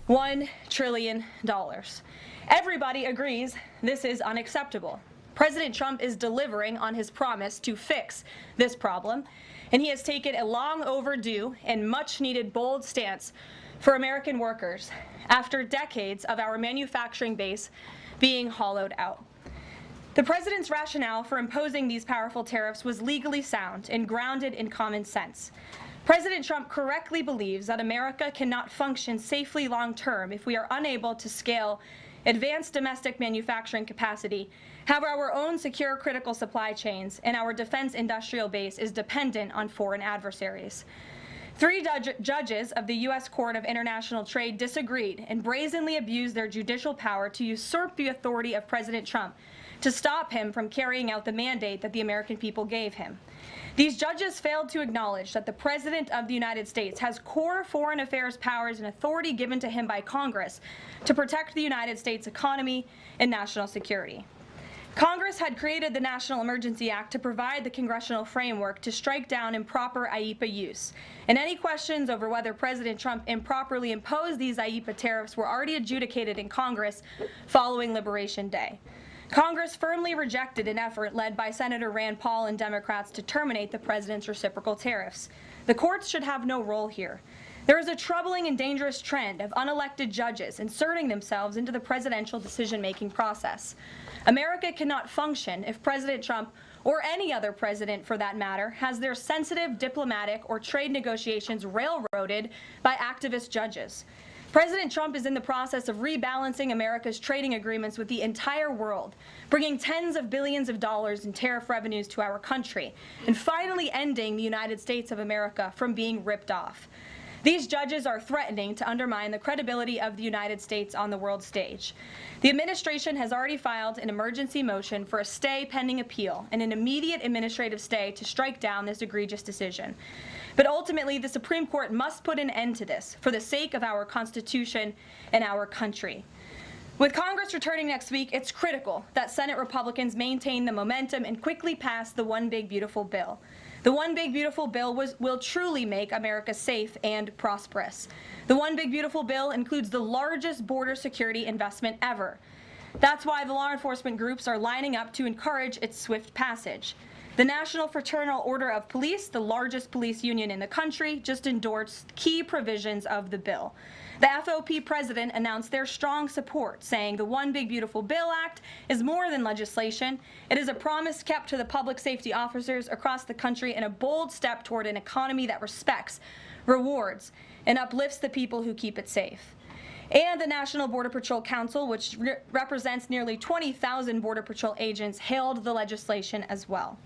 $1 trillion. Everybody agrees this is unacceptable. President Trump is delivering on his promise to fix this problem, and he has taken a long overdue and much needed bold stance for American workers after decades of our manufacturing base being hollowed out. The president's rationale for imposing these powerful tariffs was legally sound and grounded in common sense. President Trump correctly believes that America cannot function safely long-term if we are unable to scale advanced domestic manufacturing capacity, have our own secure critical supply chains, and our defense industrial base is dependent on foreign adversaries. Three judges of the U.S. Court of International Trade disagreed and brazenly abused their judicial power to usurp the authority of President Trump to stop him from carrying out the mandate that the American people gave him. These judges failed to acknowledge that the President of the United States has core foreign affairs powers and authority given to him by Congress to protect the United States economy and national security. Congress had created the National Emergency Act to provide the congressional framework to strike down improper IEEPA use, and any questions over whether President Trump improperly imposed these IEEPA tariffs were already adjudicated in Congress following Liberation Day. Congress firmly rejected an effort led by Senator Rand Paul and Democrats to terminate the president's reciprocal tariffs. The courts should have no role here. There is a troubling and dangerous trend of unelected judges inserting themselves into the presidential decision-making process. America cannot function if President Trump, or any other president for that matter, has their sensitive diplomatic or trade negotiations railroaded by activist judges. President Trump is in the process of rebalancing America's trading agreements with the entire world, bringing tens of billions of dollars in tariff revenues to our country, and finally ending the United States of America from being ripped off. These judges are threatening to undermine the credibility of the United States on the world stage. The administration has already filed an emergency motion for a stay pending appeal and an immediate administrative stay to strike down this egregious decision. But ultimately, the Supreme Court must put an end to this for the sake of our Constitution and our country. With Congress returning next week, it's critical that Senate Republicans maintain the momentum and quickly pass the One Big Beautiful Bill. The One Big Beautiful Bill will truly make America safe and prosperous. The One Big Beautiful Bill includes the largest border security investment ever. That's why the law enforcement groups are lining up to encourage its swift passage. The National Fraternal Order of Police, the largest police union in the country, just endorsed key provisions of the bill. The FOP president announced their strong support, saying the One Big Beautiful Bill Act is more than legislation. It is a promise kept to the public safety officers across the country and a bold step toward an economy that respects, rewards, and uplifts the people who keep it safe. And the National Border Patrol Council, which represents nearly 20,000 Border Patrol agents, hailed the legislation as well.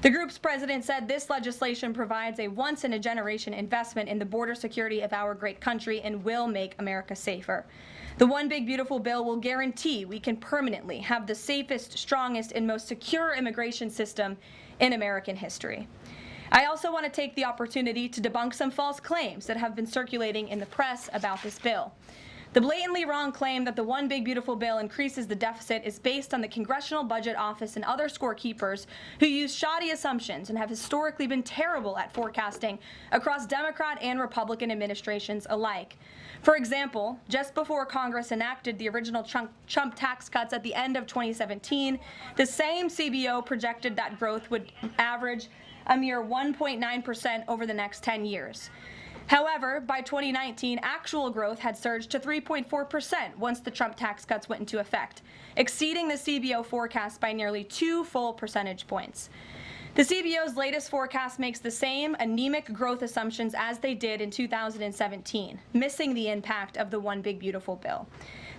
The group's president said this legislation provides a once-in-a-generation investment in the border security of our great country and will make America safer. The One Big Beautiful Bill will guarantee we can permanently have the safest, strongest, and most secure immigration system in American history. I also want to take the opportunity to debunk some false claims that have been circulating in the press about this bill. The blatantly wrong claim that the One Big Beautiful Bill increases the deficit is based on the Congressional Budget Office and other scorekeepers who use shoddy assumptions and have historically been terrible at forecasting across Democrat and Republican administrations alike. For example, just before Congress enacted the original Trump tax cuts at the end of 2017, the same CBO projected that growth would average a mere 1.9% over the next 10 years. However, by 2019, actual growth had surged to 3.4% once the Trump tax cuts went into effect, exceeding the CBO forecast by nearly 2 full percentage points. The CBO's latest forecast makes the same anemic growth assumptions as they did in 2017, missing the impact of the One Big Beautiful Bill.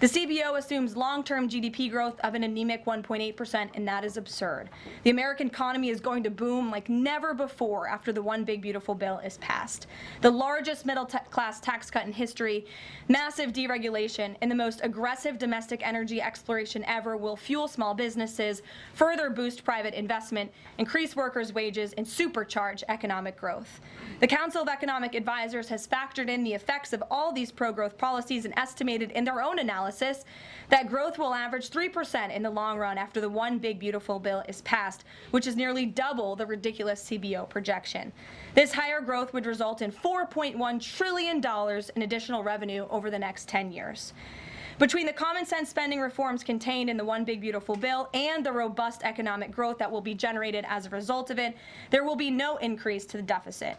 The CBO assumes long-term GDP growth of an anemic 1.8%, and that is absurd. The American economy is going to boom like never before after the One Big Beautiful Bill is passed. The largest middle-class tax cut in history, massive deregulation, and the most aggressive domestic energy exploration ever will fuel small businesses, further boost private investment, increase workers' wages, and supercharge economic growth. The Council of Economic Advisors has factored in the effects of all these pro-growth policies and estimated in their own analysis analysis that growth will average 3% in the long run after the One Big Beautiful Bill is passed, which is nearly double the ridiculous CBO projection. This higher growth would result in $4.1 trillion in additional revenue over the next 10 years. Between the common sense spending reforms contained in the One Big Beautiful Bill and the robust economic growth that will be generated as a result of it, there will be no increase to the deficit.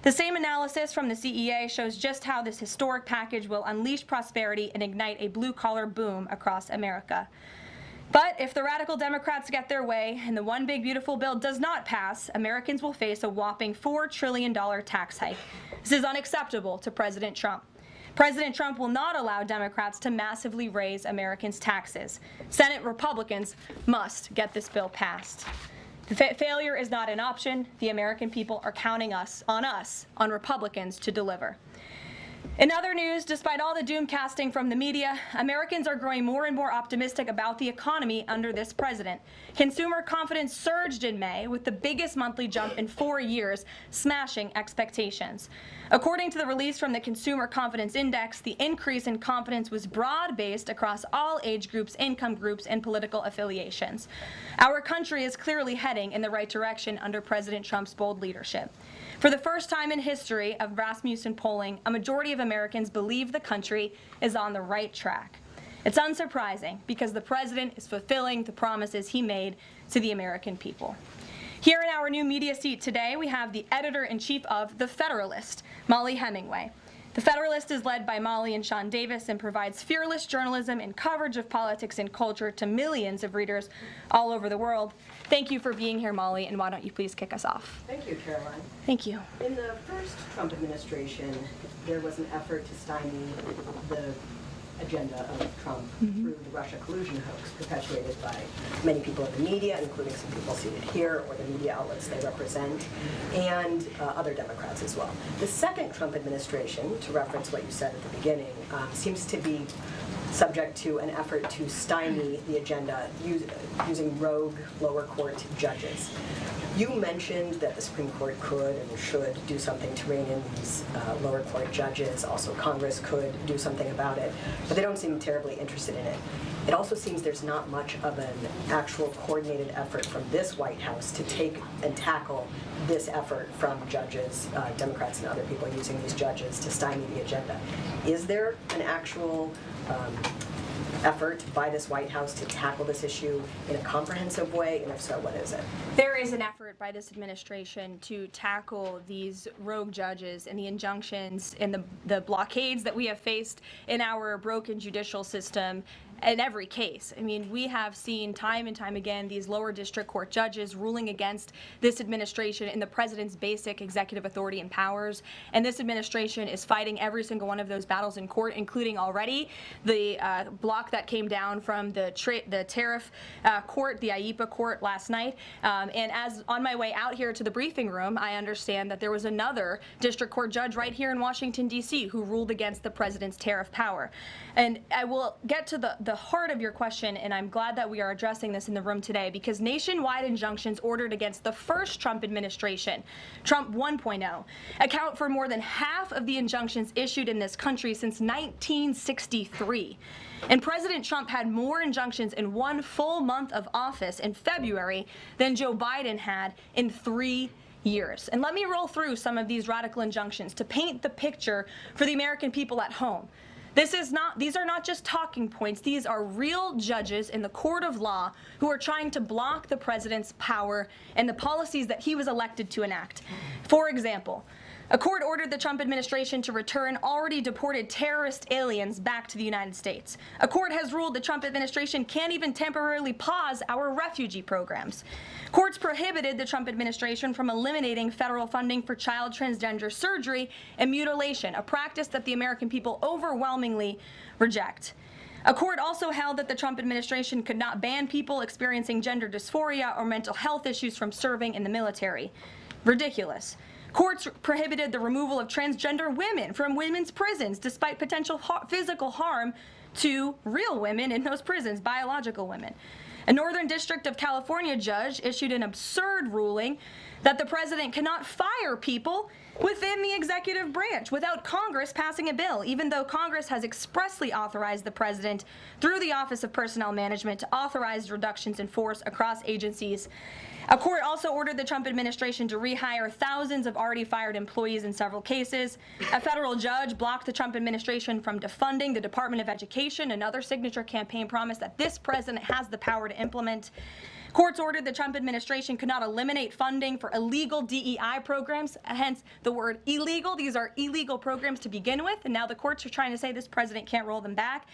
The same analysis from the CEA shows just how this historic package will unleash prosperity and ignite a blue-collar boom across America. But if the radical Democrats get their way and the One Big Beautiful Bill does not pass, Americans will face a whopping $4 trillion tax hike. This is unacceptable to President Trump. President Trump will not allow Democrats to massively raise Americans' taxes. Senate Republicans must get this bill passed. The failure is not an option. The American people are counting on Republicans to deliver. In other news, despite all the doom casting from the media, Americans are growing more and more optimistic about the economy under this president. Consumer confidence surged in May with the biggest monthly jump in 4 years, smashing expectations. According to the release from the Consumer Confidence Index, the increase in confidence was broad-based across all age groups, income groups, and political affiliations. Our country is clearly heading in the right direction under President Trump's bold leadership. For the first time in history of Rasmussen polling, a majority of Americans believe the country is on the right track. It's unsurprising because the president is fulfilling the promises he made to the American people. Here in our new media seat today, we have the editor-in-chief of The Federalist, Molly Hemingway. The Federalist is led by Molly and Sean Davis and provides fearless journalism and coverage of politics and culture to millions of readers all over the world. Thank you for being here, Molly, and why don't you please kick us off? Thank you, Karoline. Thank you. In the first Trump administration, there was an effort to stymie the agenda of Trump through the Russia collusion hoax perpetuated by many people in the media, including some people seated here, or the media outlets they represent, and other Democrats as well. The second Trump administration, to reference what you said at the beginning, seems to be subject to an effort to stymie the agenda using rogue lower court judges. You mentioned that the Supreme Court could and should do something to rein in these lower court judges. Also, Congress could do something about it, but they don't seem terribly interested in it. It also seems there's not much of an actual coordinated effort from this White House to take and tackle this effort from judges, Democrats and other people using these judges to stymie the agenda. Is there an actual effort by this White House to tackle this issue in a comprehensive way, and if so, what is it? There is an effort by this administration to tackle these rogue judges and the injunctions and the blockades that we have faced in our broken judicial system in every case. I mean, we have seen time and time again these lower district court judges ruling against this administration and the president's basic executive authority and powers, and this administration is fighting every single one of those battles in court, including already the block that came down from the tariff court, the IEPA court last night. And as on my way out here to the briefing room, I understand that there was another district court judge right here in Washington, D.C. who ruled against the president's tariff power. And I will get to the heart of your question, and I'm glad that we are addressing this in the room today, because nationwide injunctions ordered against the first Trump administration, Trump 1.0, account for more than half of the injunctions issued in this country since 1963. And President Trump had more injunctions in one full month of office in February than Joe Biden had in 3 years. And let me roll through some of these radical injunctions to paint the picture for the American people at home. These are not just talking points. These are real judges in the court of law who are trying to block the president's power and the policies that he was elected to enact. For example, a court ordered the Trump administration to return already deported terrorist aliens back to the United States. A court has ruled the Trump administration can't even temporarily pause our refugee programs. Courts prohibited the Trump administration from eliminating federal funding for child transgender surgery and mutilation, a practice that the American people overwhelmingly reject. A court also held that the Trump administration could not ban people experiencing gender dysphoria or mental health issues from serving in the military. Ridiculous. Courts prohibited the removal of transgender women from women's prisons despite potential physical harm to real women in those prisons, biological women. A Northern District of California judge issued an absurd ruling that the president cannot fire people within the executive branch without Congress passing a bill, even though Congress has expressly authorized the president through the Office of Personnel Management to authorize reductions in force across agencies. A court also ordered the Trump administration to rehire thousands of already fired employees in several cases. A federal judge blocked the Trump administration from defunding the Department of Education, another signature campaign promise that this president has the power to implement. Courts ordered the Trump administration could not eliminate funding for illegal DEI programs, hence the word illegal. These are illegal programs to begin with, and now the courts are trying to say this president can't roll them back.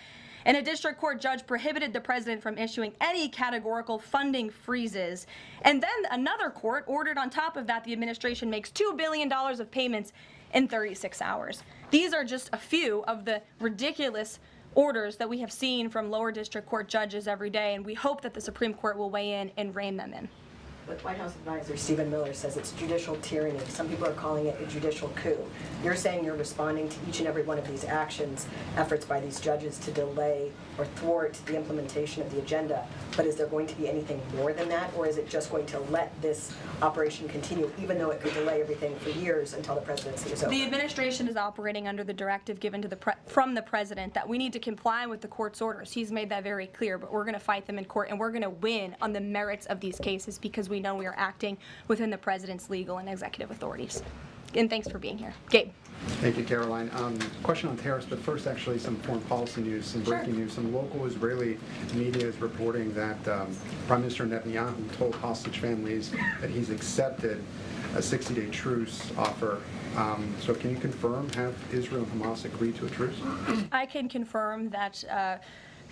And a district court judge prohibited the president from issuing any categorical funding freezes. And then another court ordered on top of that the administration makes $2 billion of payments in 36 hours. These are just a few of the ridiculous orders that we have seen from lower district court judges every day, and we hope that the Supreme Court will weigh in and rein them in. But White House advisor Stephen Miller says it's judicial tyranny. Some people are calling it a judicial coup. You're saying you're responding to each and every one of these actions, efforts by these judges to delay or thwart the implementation of the agenda. But is there going to be anything more than that, or is it just going to let this operation continue, even though it could delay everything for years until the presidency is over? The administration is operating under the directive given to from the president that we need to comply with the court's orders. He's made that very clear, but we're going to fight them in court, and we're going to win on the merits of these cases because we know we are acting within the president's legal and executive authorities. And thanks for being here. Gabe. Thank you, Caroline. Question on tariffs, but first actually some foreign policy news, some breaking news. Some local Israeli media is reporting that Prime Minister Netanyahu told hostage families that he's accepted a 60-day truce offer. So can you confirm, have Israel and Hamas agreed to a truce? I can confirm that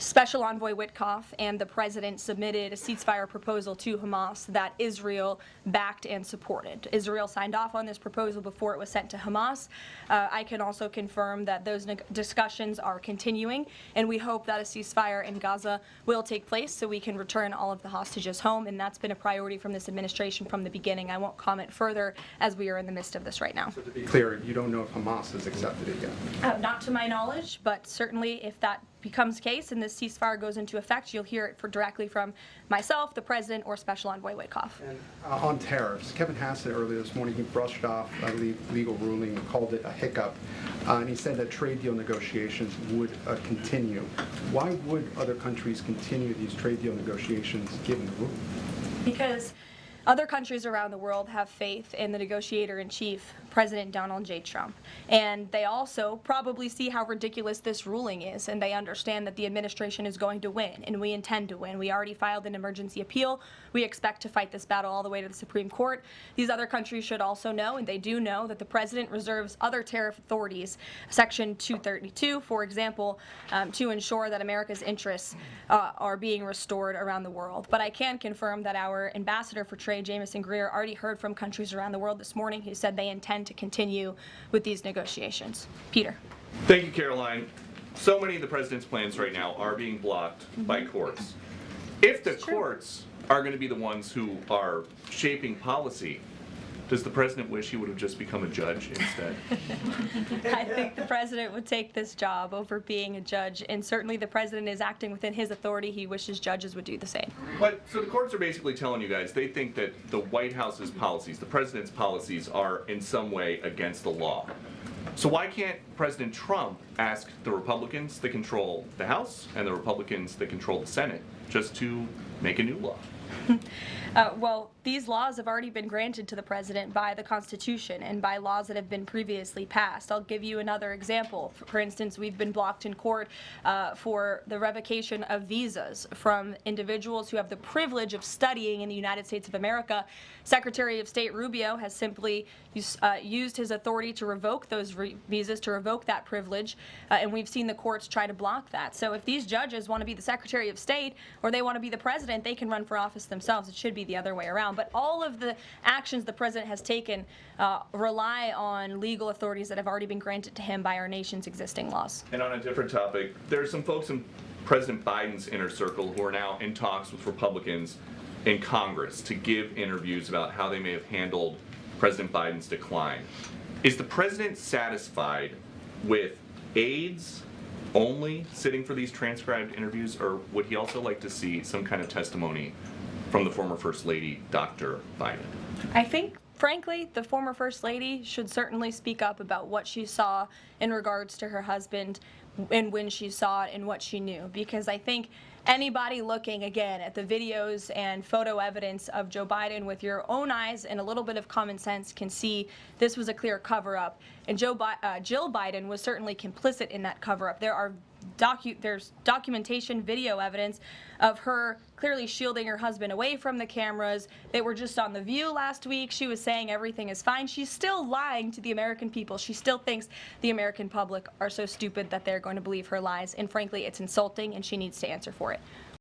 Special Envoy Witkoff and the president submitted a ceasefire proposal to Hamas that Israel backed and supported. Israel signed off on this proposal before it was sent to Hamas. I can also confirm that those discussions are continuing, and we hope that a ceasefire in Gaza will take place so we can return all of the hostages home, and that's been a priority from this administration from the beginning. I won't comment further as we are in the midst of this right now. So to be clear, you don't know if Hamas has accepted it yet? Not to my knowledge, but certainly if that becomes the case and this ceasefire goes into effect, you'll hear it directly from myself, the president, or Special Envoy Witkoff. And on tariffs, Kevin Hassett earlier this morning, he brushed off a legal ruling and called it a hiccup, and he said that trade deal negotiations would continue. Why would other countries continue these trade deal negotiations given the ruling? Because other countries around the world have faith in the negotiator-in-chief, President Donald J. Trump. And they also probably see how ridiculous this ruling is, and they understand that the administration is going to win, and we intend to win. We already filed an emergency appeal. We expect to fight this battle all the way to the Supreme Court. These other countries should also know, and they do know, that the president reserves other tariff authorities, Section 232, for example, to ensure that America's interests are being restored around the world. But I can confirm that our ambassador for trade, Jamison Greer, already heard from countries around the world this morning who said they intend to continue with these negotiations. Peter. Thank you, Caroline. So many of the president's plans right now are being blocked by courts. If the courts are going to be the ones who are shaping policy, does the president wish he would have just become a judge instead? I think the president would take this job over being a judge, and certainly the president is acting within his authority. He wishes judges would do the same. But so the courts are basically telling you guys they think that the White House's policies, the president's policies, are in some way against the law. So why can't President Trump ask the Republicans that control the House and the Republicans that control the Senate just to make a new law? Well, these laws have already been granted to the president by the Constitution and by laws that have been previously passed. I'll give you another example. For instance, we've been blocked in court for the revocation of visas from individuals who have the privilege of studying in the United States of America. Secretary of State Rubio has simply used his authority to revoke those visas, to revoke that privilege, and we've seen the courts try to block that. So if these judges want to be the Secretary of State or they want to be the president, they can run for office themselves. It should be the other way around. But all of the actions the president has taken rely on legal authorities that have already been granted to him by our nation's existing laws. And on a different topic, there are some folks in President Biden's inner circle who are now in talks with Republicans in Congress to give interviews about how they may have handled President Biden's decline. Is the president satisfied with aides only sitting for these transcribed interviews, or would he also like to see some kind of testimony from the former First Lady, Dr. Biden? I think frankly, the former First Lady should certainly speak up about what she saw in regards to her husband and when she saw it and what she knew. Because I think anybody looking, again, at the videos and photo evidence of Joe Biden with your own eyes and a little bit of common sense can see this was a clear cover-up. And Jill Biden was certainly complicit in that cover-up. There's documentation, video evidence of her clearly shielding her husband away from the cameras. They were just on The View last week. She was saying everything is fine. She's still lying to the American people. She still thinks the American public are so stupid that they're going to believe her lies. And frankly, it's insulting, and she needs to answer for it.